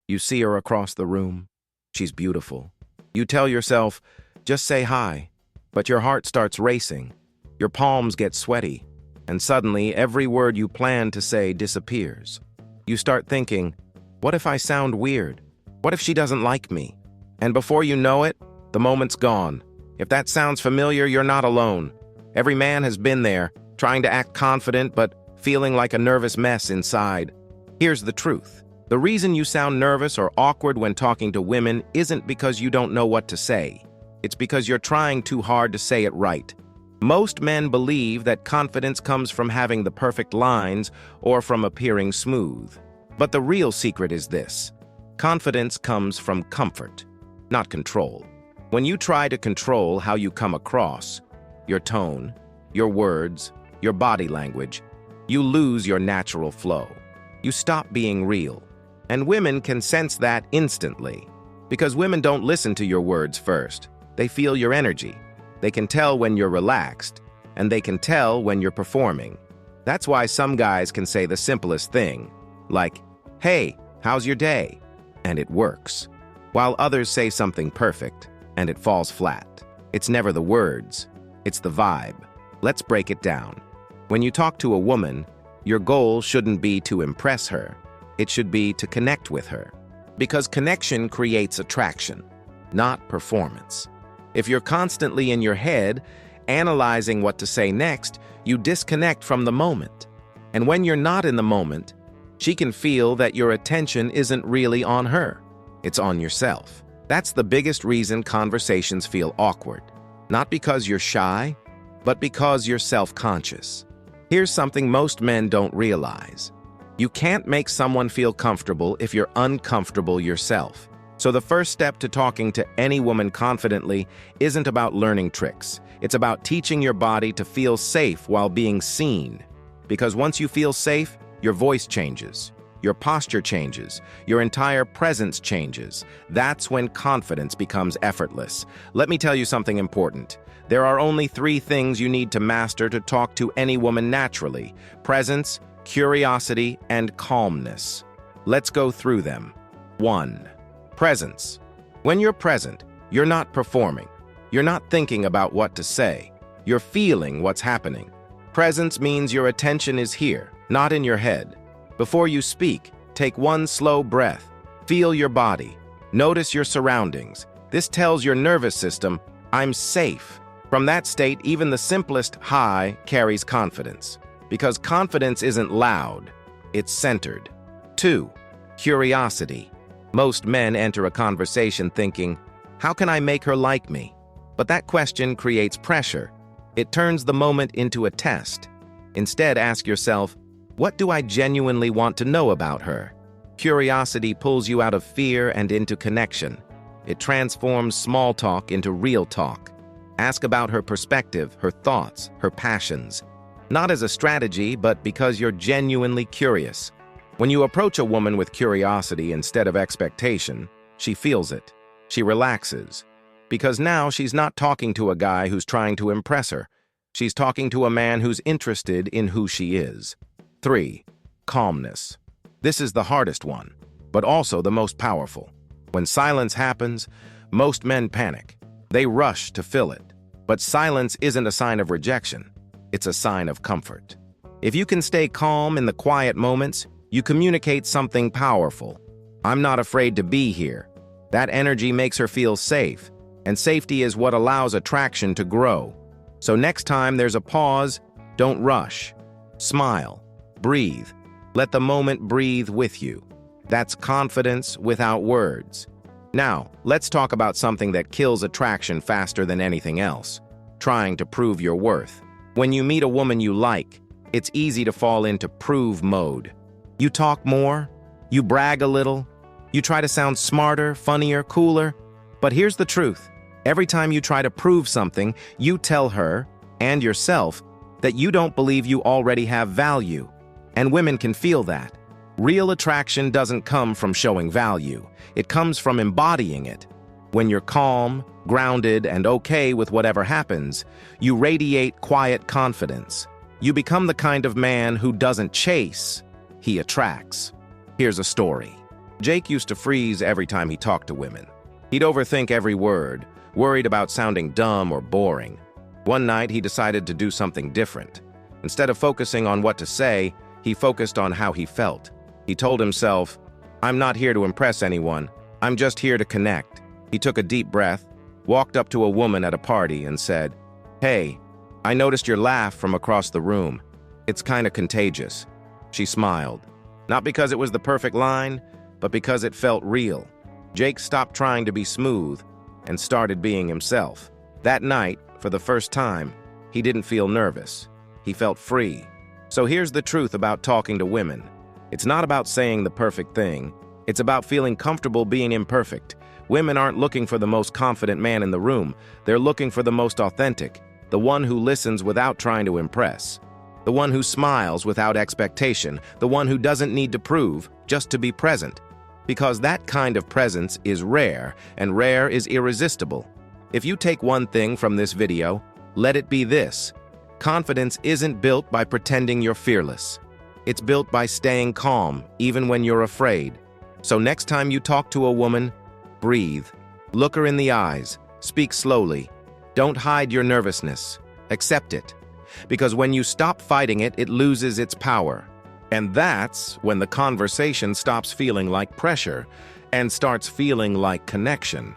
You see her across the room. She's beautiful. You tell yourself, just say hi, but your heart starts racing. Your palms get sweaty, and suddenly every word you plan to say disappears. You start thinking, what if I sound weird? What if she doesn't like me? And before you know it, the moment's gone. If that sounds familiar, you're not alone. Every man has been there, trying to act confident but feeling like a nervous mess inside. Here's the truth. The reason you sound nervous or awkward when talking to women isn't because you don't know what to say. It's because you're trying too hard to say it right. Most men believe that confidence comes from having the perfect lines or from appearing smooth. But the real secret is this. Confidence comes from comfort, not control. When you try to control how you come across, your tone, your words, your body language, you lose your natural flow. You stop being real. And women can sense that instantly. Because women don't listen to your words first. They feel your energy. They can tell when you're relaxed, and they can tell when you're performing. That's why some guys can say the simplest thing, like, "Hey, how's your day?" And it works. While others say something perfect, and it falls flat. It's never the words, it's the vibe. Let's break it down. When you talk to a woman, your goal shouldn't be to impress her. It should be to connect with her. Because connection creates attraction, not performance. If you're constantly in your head, analyzing what to say next, you disconnect from the moment. And when you're not in the moment, she can feel that your attention isn't really on her. It's on yourself. That's the biggest reason conversations feel awkward. Not because you're shy, but because you're self-conscious. Here's something most men don't realize. You can't make someone feel comfortable if you're uncomfortable yourself. So the first step to talking to any woman confidently isn't about learning tricks. It's about teaching your body to feel safe while being seen. Because once you feel safe, your voice changes, your posture changes, your entire presence changes. That's when confidence becomes effortless. Let me tell you something important. There are only 3 things you need to master to talk to any woman naturally: presence, curiosity, and calmness. Let's go through them. 1. Presence. When you're present, you're not performing. You're not thinking about what to say. You're feeling what's happening. Presence means your attention is here, not in your head. Before you speak, take one slow breath. Feel your body. Notice your surroundings. This tells your nervous system, I'm safe. From that state, even the simplest hi carries confidence. Because confidence isn't loud, it's centered. 2. Curiosity. Most men enter a conversation thinking, how can I make her like me? But that question creates pressure. It turns the moment into a test. Instead, ask yourself, what do I genuinely want to know about her? Curiosity pulls you out of fear and into connection. It transforms small talk into real talk. Ask about her perspective, her thoughts, her passions. Not as a strategy, but because you're genuinely curious. When you approach a woman with curiosity instead of expectation, she feels it. She relaxes. Because now she's not talking to a guy who's trying to impress her. She's talking to a man who's interested in who she is. 3. Calmness. This is the hardest one, but also the most powerful. When silence happens, most men panic. They rush to fill it. But silence isn't a sign of rejection. It's a sign of comfort. If you can stay calm in the quiet moments, you communicate something powerful. I'm not afraid to be here. That energy makes her feel safe, and safety is what allows attraction to grow. So next time there's a pause, don't rush. Smile. Breathe. Let the moment breathe with you. That's confidence without words. Now, let's talk about something that kills attraction faster than anything else: trying to prove your worth. When you meet a woman you like, it's easy to fall into prove mode. You talk more, you brag a little, you try to sound smarter, funnier, cooler. But here's the truth. Every time you try to prove something, you tell her, and yourself, that you don't believe you already have value. And women can feel that. Real attraction doesn't come from showing value. It comes from embodying it. When you're calm, grounded, and okay with whatever happens, you radiate quiet confidence. You become the kind of man who doesn't chase, he attracts. Here's a story. Jake used to freeze every time he talked to women. He'd overthink every word, worried about sounding dumb or boring. One night, he decided to do something different. Instead of focusing on what to say, he focused on how he felt. He told himself, "I'm not here to impress anyone. I'm just here to connect." He took a deep breath, walked up to a woman at a party and said, "Hey, I noticed your laugh from across the room. It's kind of contagious." She smiled, not because it was the perfect line, but because it felt real. Jake stopped trying to be smooth and started being himself. That night, for the first time, he didn't feel nervous. He felt free. So here's the truth about talking to women. It's not about saying the perfect thing. It's about feeling comfortable being imperfect. Women aren't looking for the most confident man in the room. They're looking for the most authentic, the one who listens without trying to impress, the one who smiles without expectation, the one who doesn't need to prove, just to be present. Because that kind of presence is rare, and rare is irresistible. If you take one thing from this video, let it be this: confidence isn't built by pretending you're fearless. It's built by staying calm, even when you're afraid. So next time you talk to a woman, breathe. Look her in the eyes. Speak slowly. Don't hide your nervousness. Accept it. Because when you stop fighting it, it loses its power. And that's when the conversation stops feeling like pressure and starts feeling like connection.